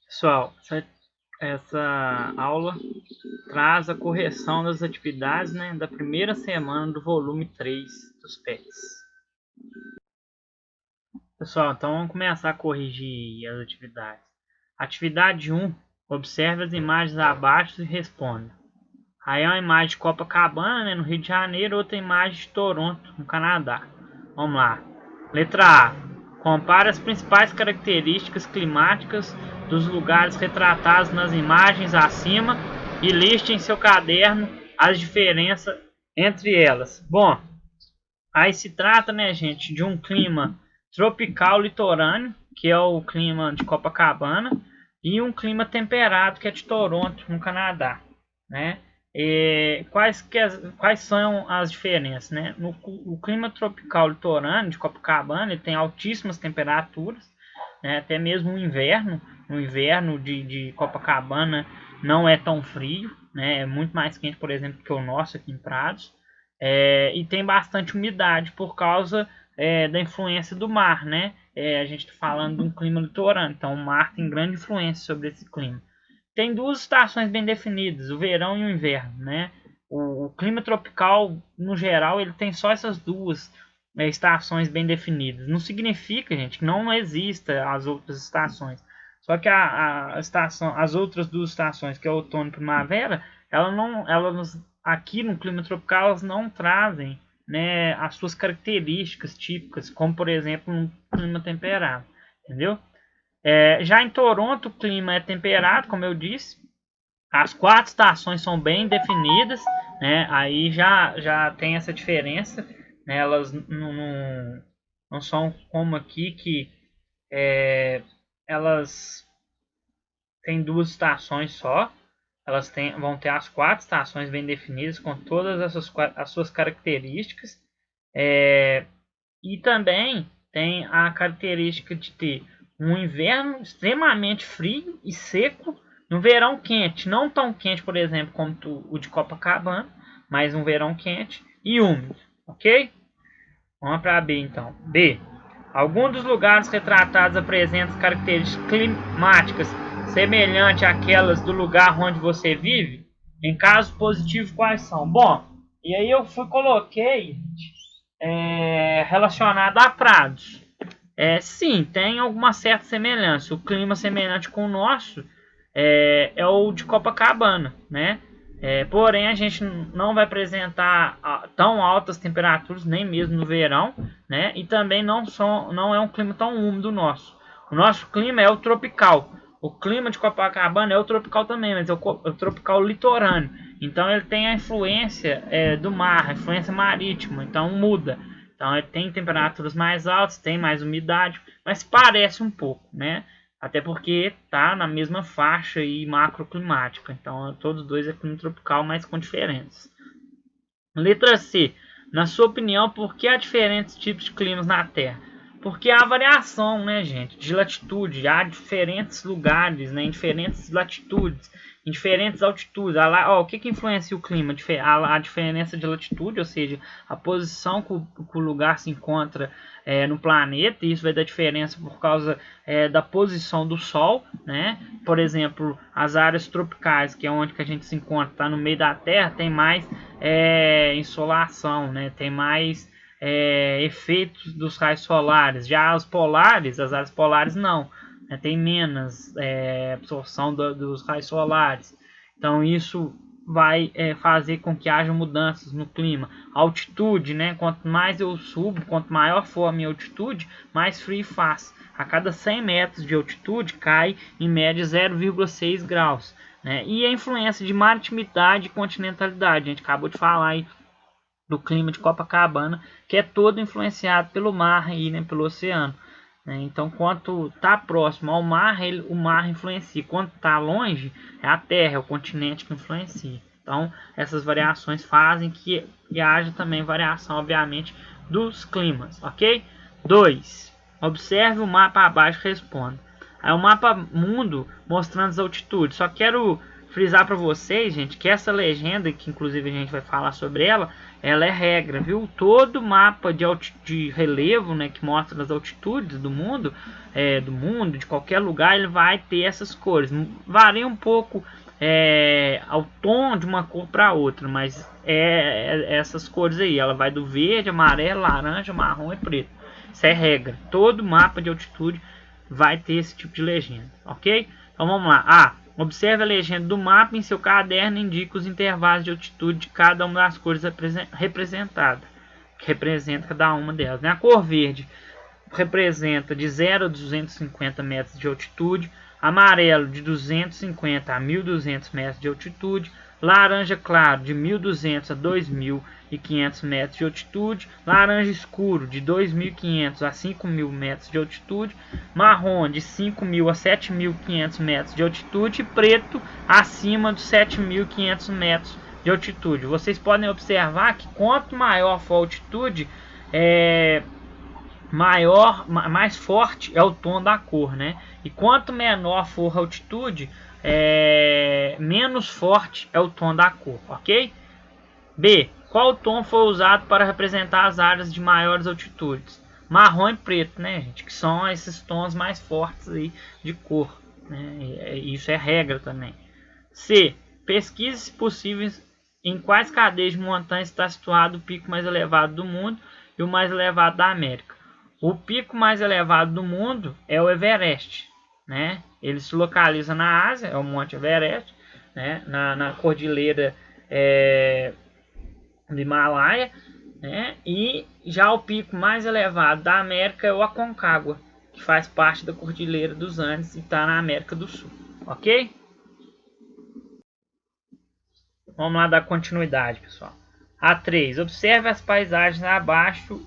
Pessoal, essa aula traz a correção das atividades, né, da primeira semana do volume 3 dos PETs. Pessoal, então vamos começar a corrigir as atividades. Atividade 1. Observe as imagens abaixo e responda. Aí é uma imagem de Copacabana, né, no Rio de Janeiro, outra imagem de Toronto, no Canadá. Vamos lá. Letra A. Compare as principais características climáticas dos lugares retratados nas imagens acima e liste em seu caderno as diferenças entre elas. Bom, aí se trata, né, gente, de um clima tropical litorâneo, que é o clima de Copacabana, e um clima temperado, que é de Toronto, no Canadá, né? Quais são as diferenças, né? O clima tropical litorâneo de Copacabana ele tem altíssimas temperaturas, né? Até mesmo no inverno de Copacabana não é tão frio, né? É muito mais quente, por exemplo, que o nosso aqui em Prados, e tem bastante umidade por causa da influência do mar, né? A gente está falando de um clima litorâneo, então o mar tem grande influência sobre esse clima. Tem duas estações bem definidas, o verão e o inverno, né? O clima tropical, no geral, ele tem só essas duas estações bem definidas. Não significa, gente, que não exista as outras estações. Só que as outras duas estações, que é outono e primavera, elas aqui no clima tropical elas não trazem, né, as suas características típicas, como por exemplo um clima temperado, entendeu? Já em Toronto o clima é temperado, como eu disse. As quatro estações são bem definidas, né? Aí já tem essa diferença, né? Elas não são como aqui que elas têm duas estações só. Elas vão ter as quatro estações bem definidas com todas as suas características. E também tem a característica de ter um inverno extremamente frio e seco, um verão quente, não tão quente, por exemplo, como o de Copacabana, mas um verão quente e úmido, ok? Vamos para B então. B. Alguns dos lugares retratados apresentam características climáticas semelhantes àquelas do lugar onde você vive? Em caso positivo, quais são? Bom, e aí eu coloquei relacionado a prados. Sim, tem alguma certa semelhança. O clima semelhante com o nosso é o de Copacabana, né? Porém, a gente não vai apresentar tão altas temperaturas, nem mesmo no verão, né? E também não é um clima tão úmido nosso. O nosso clima é o tropical. O clima de Copacabana é o tropical também, mas é o tropical litorâneo. Então ele tem a influência do mar, a influência marítima, então muda. Então ele tem temperaturas mais altas, tem mais umidade, mas parece um pouco, né? Até porque tá na mesma faixa e macroclimática. Então todos dois é clima tropical, mas com diferenças. Letra C. Na sua opinião, por que há diferentes tipos de climas na Terra? Porque há variação, né, gente, de latitude. Há diferentes lugares, né, em diferentes latitudes, em diferentes altitudes. O que influencia o clima? A diferença de latitude, ou seja, a posição que o lugar se encontra no planeta. E isso vai dar diferença por causa da posição do Sol, né? Por exemplo, as áreas tropicais, que é onde que a gente se encontra, está no meio da Terra, tem mais insolação, né? Tem mais efeitos dos raios solares. Já as áreas polares não, né? Tem menos absorção dos raios solares. Então isso vai fazer com que haja mudanças no clima. Altitude, né? Quanto mais eu subo, quanto maior for a minha altitude, mais frio faz. A cada 100 metros de altitude cai em média 0,6 graus. Né? E a influência de maritimidade e continentalidade. A gente acabou de falar aí do clima de Copacabana, que é todo influenciado pelo mar e, né, pelo oceano. Né? Então, quanto está próximo ao mar, o mar influencia. Quanto está longe, é a terra, é o continente que influencia. Então, essas variações fazem que haja também variação, obviamente, dos climas, ok? 2. Observe o mapa abaixo e responda. Aí o mapa mundo mostrando as altitudes. Só quero frisar para vocês, gente, que essa legenda, que inclusive a gente vai falar sobre ela, ela é regra, viu? Todo mapa de relevo, né, que mostra as altitudes do mundo, de qualquer lugar, ele vai ter essas cores. Varia um pouco ao tom de uma cor para outra, mas essas cores aí, ela vai do verde, amarelo, laranja, marrom e preto. Isso é regra. Todo mapa de altitude vai ter esse tipo de legenda, ok? Então vamos lá. Observe a legenda do mapa em seu caderno e indique os intervalos de altitude de cada uma das cores representadas, que representa cada uma delas, né? A cor verde representa de 0 a 250 metros de altitude, amarelo de 250 a 1.200 metros de altitude, laranja claro de 1.200 a 2.500 metros de altitude, laranja escuro de 2.500 a 5.000 metros de altitude, marrom de 5.000 a 7.500 metros de altitude e preto acima dos 7.500 metros de altitude. Vocês podem observar que quanto maior for a altitude, mais forte é o tom da cor, né? E quanto menor for a altitude, menos forte é o tom da cor, ok? B. Qual tom foi usado para representar as áreas de maiores altitudes? Marrom e preto, né, gente? Que são esses tons mais fortes aí de cor, né? Isso é regra também. C. Pesquise, se possível, em quais cadeias de montanhas está situado o pico mais elevado do mundo e o mais elevado da América. O pico mais elevado do mundo é o Everest, né? Ele se localiza na Ásia, é o Monte Everest, né? Na cordilheira do Himalaia, né? E já o pico mais elevado da América é o Aconcagua, que faz parte da cordilheira dos Andes e está na América do Sul, ok? Vamos lá dar continuidade, pessoal. A3. Observe as paisagens abaixo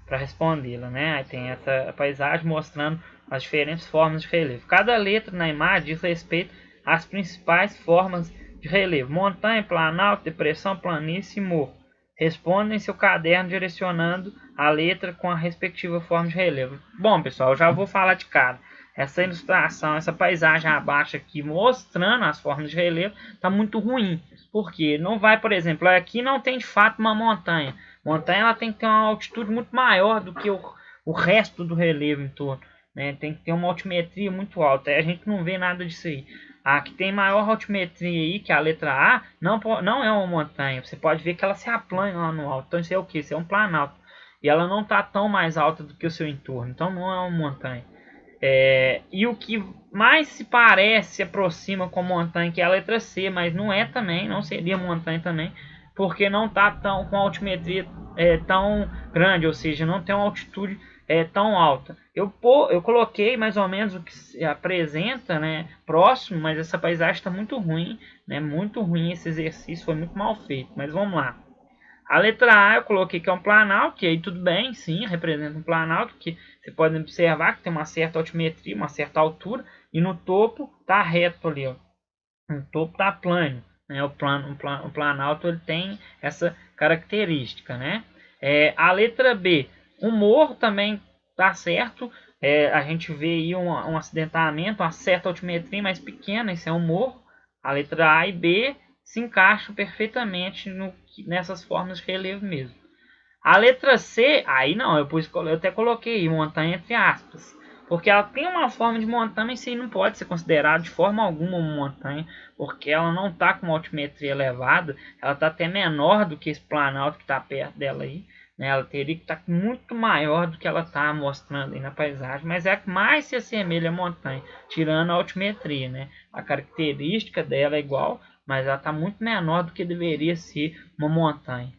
para respondê-la, né? Aí tem essa paisagem mostrando as diferentes formas de relevo. Cada letra na imagem diz respeito às principais formas de relevo: montanha, planalto, depressão, planície e morro. Responda em seu caderno direcionando a letra com a respectiva forma de relevo. Bom, pessoal, eu já vou falar de cada. Essa ilustração, essa paisagem abaixo aqui mostrando as formas de relevo está muito ruim. Porque não vai, por exemplo, aqui não tem de fato uma montanha. Montanha ela tem que ter uma altitude muito maior do que o resto do relevo em torno, né? Tem que ter uma altimetria muito alta. Aí a gente não vê nada disso aí. A que tem maior altimetria aí, que é a letra A, não é uma montanha. Você pode ver que ela se aplana lá no alto. Então isso é o que? Isso é um planalto. E ela não está tão mais alta do que o seu entorno. Então não é uma montanha. E o que mais se parece, se aproxima com montanha, que é a letra C, mas não é também, não seria montanha também, porque não está com altimetria tão grande, ou seja, não tem uma altitude tão alta. Eu coloquei mais ou menos o que se apresenta, né, próximo, mas essa paisagem está muito ruim, né, muito ruim esse exercício, foi muito mal feito, mas vamos lá. A letra A eu coloquei que é um planalto, que aí tudo bem, sim, representa um planalto, que você pode observar que tem uma certa altimetria, uma certa altura, e no topo está reto ali, ó. No topo está plano, né? O planalto ele tem essa característica, né? A letra B, o morro também está certo, a gente vê aí um acidentamento, uma certa altimetria mais pequena, isso é um morro. A letra A e B se encaixam perfeitamente nessas formas de relevo mesmo. A letra C, aí não, eu até coloquei montanha entre aspas, porque ela tem uma forma de montanha, mas isso aí não pode ser considerado de forma alguma uma montanha, porque ela não está com uma altimetria elevada, ela está até menor do que esse planalto que está perto dela aí, né? Ela teria que estar muito maior do que ela está mostrando aí na paisagem, mas é a que mais se assemelha à montanha, tirando a altimetria, né? A característica dela é igual, mas ela está muito menor do que deveria ser uma montanha.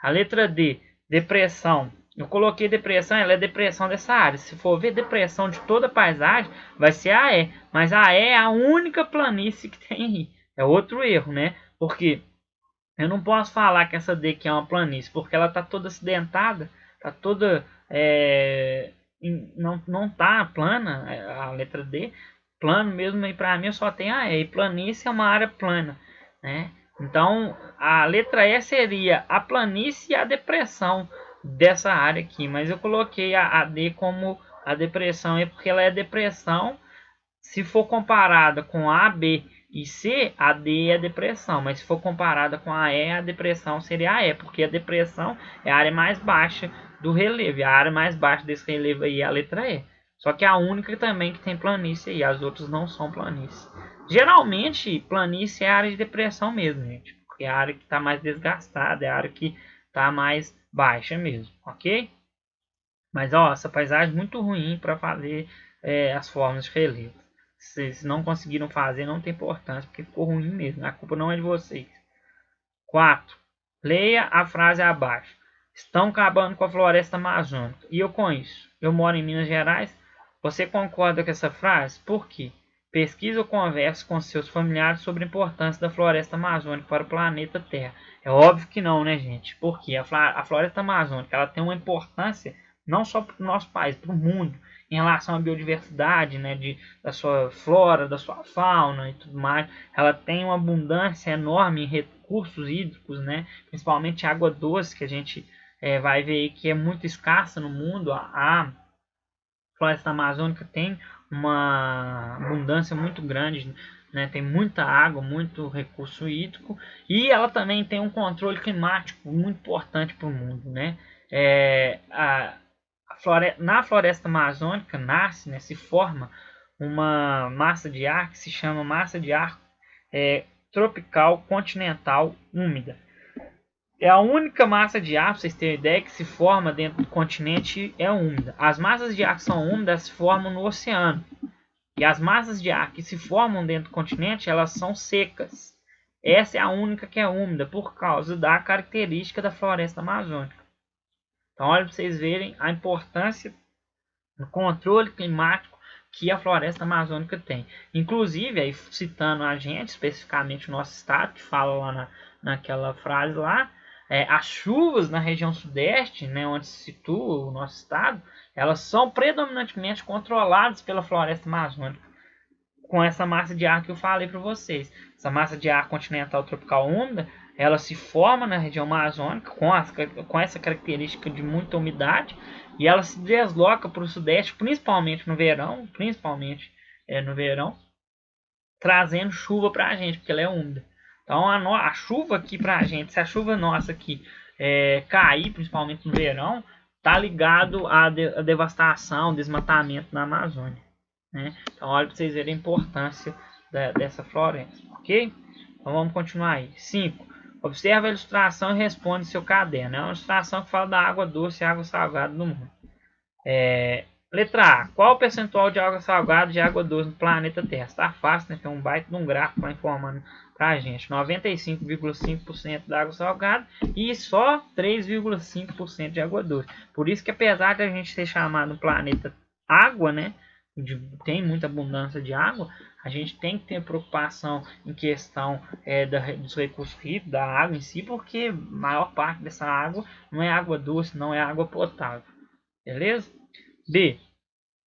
A letra D, depressão. Eu coloquei depressão, ela é depressão dessa área. Se for ver depressão de toda a paisagem, vai ser a E. Mas a E é a única planície que tem aí. É outro erro, né? Porque eu não posso falar que essa D aqui é uma planície, porque ela está toda acidentada, está toda... não está plana, a letra D. Plano mesmo, e para mim só tem a E. E planície é uma área plana, né? Então, a letra E seria a planície e a depressão dessa área aqui. Mas eu coloquei a D como a depressão, porque ela é depressão se for comparada com A, B E C, a D é a depressão, mas se for comparada com a E, a depressão seria a E, porque a depressão é a área mais baixa do relevo, e a área mais baixa desse relevo aí é a letra E. Só que é a única também que tem planície aí, as outras não são planície. Geralmente, planície é a área de depressão mesmo, gente, porque é a área que está mais desgastada, é a área que está mais baixa mesmo, ok? Mas ó, essa paisagem é muito ruim para fazer as formas de relevo. Se vocês não conseguiram fazer, não tem importância, porque ficou ruim mesmo. A culpa não é de vocês. 4. Leia a frase abaixo. Estão acabando com a floresta amazônica. E eu com isso? Eu moro em Minas Gerais. Você concorda com essa frase? Por quê? Pesquise ou converse com seus familiares sobre a importância da floresta amazônica para o planeta Terra. É óbvio que não, né, gente? Porque a floresta amazônica ela tem uma importância não só para o nosso país, para o mundo, em relação à biodiversidade, né, da sua flora, da sua fauna e tudo mais. Ela tem uma abundância enorme em recursos hídricos, né, principalmente água doce, que a gente vai ver que é muito escassa no mundo. A floresta amazônica tem uma abundância muito grande, né, tem muita água, muito recurso hídrico, e ela também tem um controle climático muito importante para o mundo, né? Na floresta amazônica nasce, né, se forma uma massa de ar que se chama massa de ar tropical continental úmida. É a única massa de ar, para vocês terem ideia, que se forma dentro do continente é úmida. As massas de ar que são úmidas se formam no oceano. E as massas de ar que se formam dentro do continente, elas são secas. Essa é a única que é úmida, por causa da característica da floresta amazônica. Então, olha para vocês verem a importância do controle climático que a floresta amazônica tem. Inclusive, aí, citando a gente, especificamente o nosso estado, que fala lá naquela frase lá, as chuvas na região sudeste, né, onde se situa o nosso estado, elas são predominantemente controladas pela floresta amazônica, com essa massa de ar que eu falei para vocês. Essa massa de ar continental tropical úmida, ela se forma na região amazônica com essa característica de muita umidade, e ela se desloca para o sudeste, principalmente no verão, trazendo chuva para a gente, porque ela é úmida. Então a chuva aqui para a gente, se a chuva nossa aqui cair, principalmente no verão, tá ligado à devastação, desmatamento na Amazônia, né? Então olha para vocês verem a importância dessa floresta, ok? Então vamos continuar aí. 5. Observe a ilustração e responde seu caderno. É uma ilustração que fala da água doce e água salgada do mundo. Letra A. Qual o percentual de água salgada e de água doce no planeta Terra? Está fácil, né? Tem um baita de um gráfico lá informando pra gente. 95,5% da água salgada e só 3,5% de água doce. Por isso que apesar de a gente ser chamado planeta água, né? Tem muita abundância de água, a gente tem que ter preocupação em questão dos recursos hídricos, da água em si, porque a maior parte dessa água não é água doce, não é água potável. Beleza? B.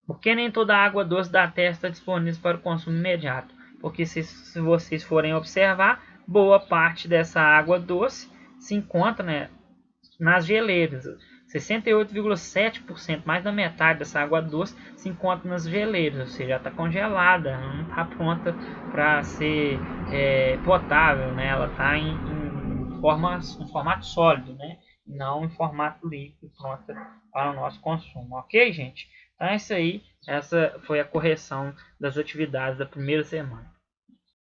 Por que nem toda a água doce da Terra está disponível para o consumo imediato? Porque se vocês forem observar, boa parte dessa água doce se encontra, né, nas geleiras. 68,7%, mais da metade dessa água doce se encontra nas geleiras, ou seja, está congelada, não está pronta para ser potável, né? Ela está em formato sólido, né? Não em formato líquido, pronta para o nosso consumo, ok, gente? Então é isso aí, essa foi a correção das atividades da primeira semana.